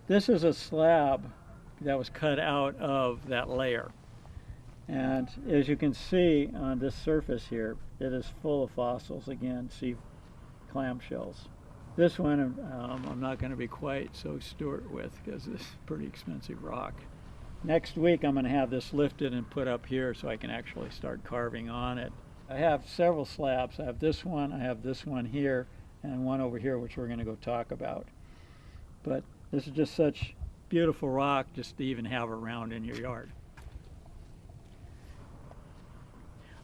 This is a slab that was cut out of that layer. And as you can see on this surface here, it is full of fossils again, sea clamshells. This one I'm not going to be quite so stewart with because it's pretty expensive rock. Next week I'm going to have this lifted and put up here so I can actually start carving on it. I have several slabs. I have this one here, and one over here which we're going to go talk about. But this is just such beautiful rock just to even have around in your yard.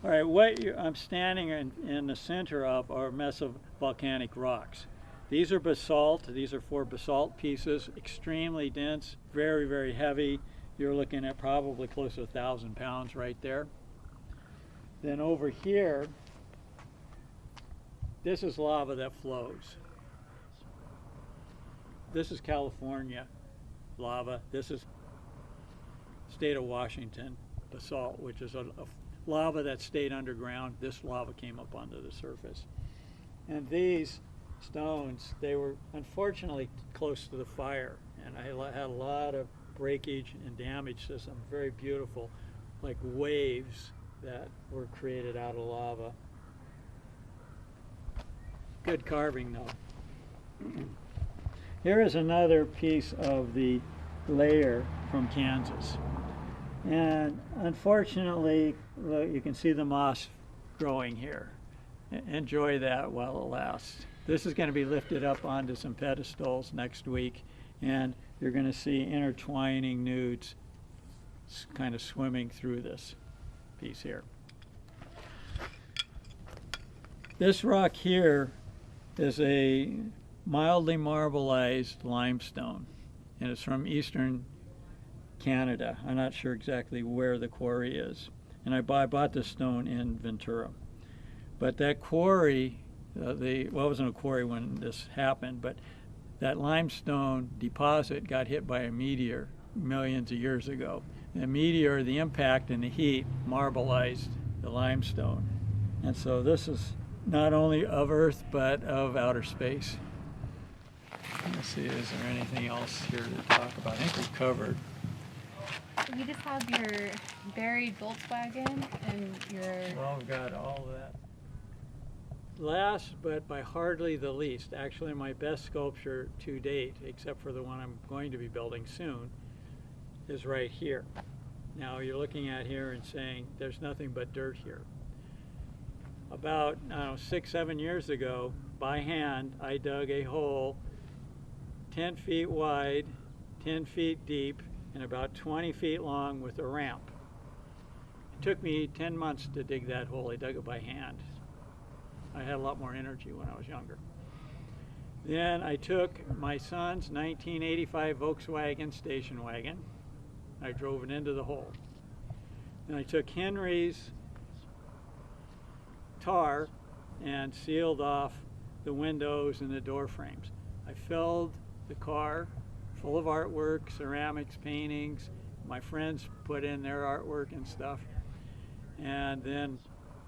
All right, I'm standing in the center of are mesovolcanic rocks. These are basalt. These are 4 basalt pieces, extremely dense, very, very heavy. You're looking at probably close to 1,000 pounds right there. Then over here, this is lava that flows. This is California lava. This is state of Washington basalt, which is a lava that stayed underground. This lava came up onto the surface. And these stones, they were unfortunately close to the fire, and I had a lot of breakage and damage to some very beautiful, like waves that were created out of lava. Good carving though. Here is another piece of the layer from Kansas. And unfortunately, look, you can see the moss growing here. Enjoy that while it lasts. This is going to be lifted up onto some pedestals next week, and you're going to see intertwining nudes kind of swimming through this piece here. This rock here is a mildly marbleized limestone, and it's from eastern Canada. I'm not sure exactly where the quarry is, and I bought this stone in Ventura. But that quarry, well, it wasn't a quarry when this happened, but that limestone deposit got hit by a meteor millions of years ago. The meteor, the impact and the heat marbleized the limestone. And so this is not only of Earth, but of outer space. Let's see, is there anything else here to talk about? I think we covered. You just have your buried Volkswagen and your... Well, we've got all of that. Last, but by hardly the least, actually my best sculpture to date, except for the one I'm going to be building soon, is right here. Now you're looking at here and saying there's nothing but dirt here. About, I don't know, 6-7 years ago, by hand, I dug a hole 10 feet wide, 10 feet deep, and about 20 feet long with a ramp. It took me 10 months to dig that hole. I dug it by hand. I had a lot more energy when I was younger. Then I took my son's 1985 Volkswagen station wagon. I drove it into the hole. Then I took Henry's tar and sealed off the windows and the door frames. I filled the car full of artwork, ceramics, paintings. My friends put in their artwork and stuff. And then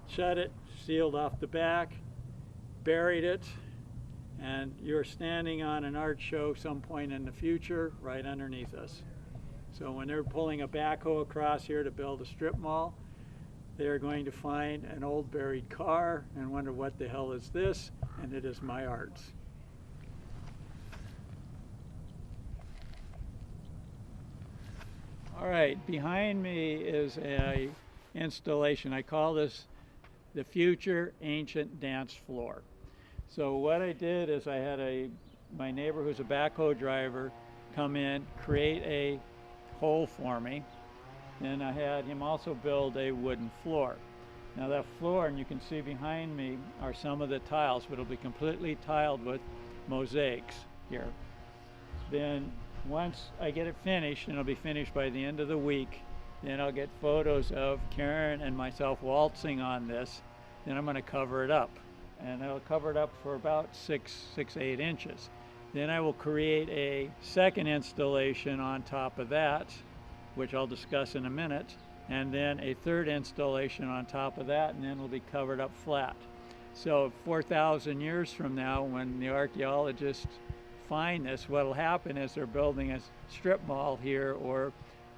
shut it, sealed off the back, buried it, and you're standing on an art show some point in the future right underneath us. So when they're pulling a backhoe across here to build a strip mall, they're going to find an old buried car and wonder what the hell is this, and it is my art. All right, behind me is a installation. I call this the Future Ancient Dance Floor. So what I did is I had my neighbor who's a backhoe driver come in, create a hole for me. Then I had him also build a wooden floor. Now that floor, and you can see behind me, are some of the tiles, but it'll be completely tiled with mosaics here. Then once I get it finished, and it'll be finished by the end of the week, then I'll get photos of Karen and myself waltzing on this. Then I'm going to cover it up, and I'll cover it up for about 8 inches. Then I will create a second installation on top of that, which I'll discuss in a minute, and then a third installation on top of that, and then it'll be covered up flat. So 4,000 years from now, when the archaeologists find this, what will happen is they're building a strip mall here or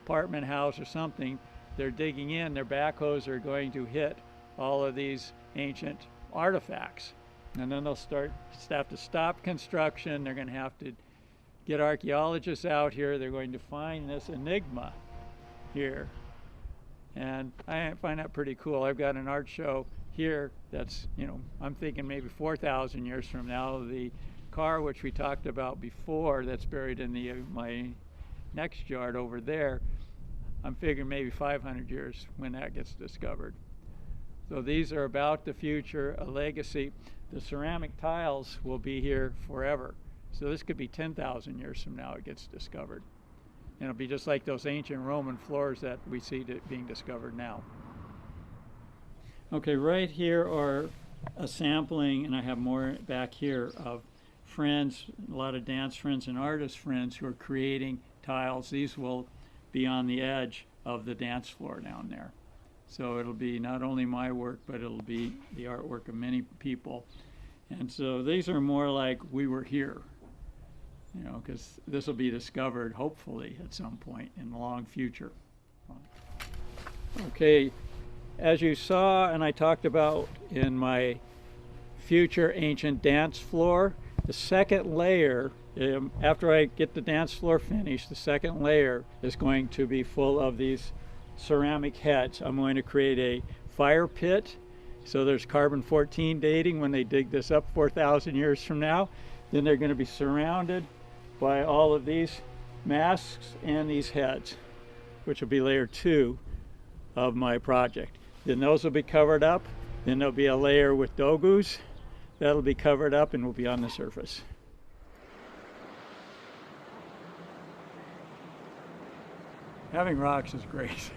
apartment house or something. They're digging in, their backhoes are going to hit all of these ancient artifacts. And then they'll have to stop construction. They're going to have to get archaeologists out here. They're going to find this enigma here. And I find that pretty cool. I've got an art show here that's, you know, I'm thinking maybe 4,000 years from now. The car which we talked about before that's buried in my next yard over there, I'm figuring maybe 500 years when that gets discovered. So these are about the future, a legacy. The ceramic tiles will be here forever. So this could be 10,000 years from now it gets discovered. And it'll be just like those ancient Roman floors that we see being discovered now. Okay, right here are a sampling, and I have more back here, of friends, a lot of dance friends and artist friends who are creating tiles. These will be on the edge of the dance floor down there. So it'll be not only my work, but it'll be the artwork of many people. And so these are more like we were here, you know, because this will be discovered hopefully at some point in the long future. Okay, as you saw and I talked about in my future ancient dance floor, the second layer, after I get the dance floor finished, the second layer is going to be full of these ceramic heads. I'm going to create a fire pit, so there's carbon-14 dating when they dig this up 4,000 years from now. Then they're going to be surrounded by all of these masks and these heads, which will be layer 2 of my project. Then those will be covered up. Then there'll be a layer with dogus that'll be covered up and will be on the surface. Having rocks is great.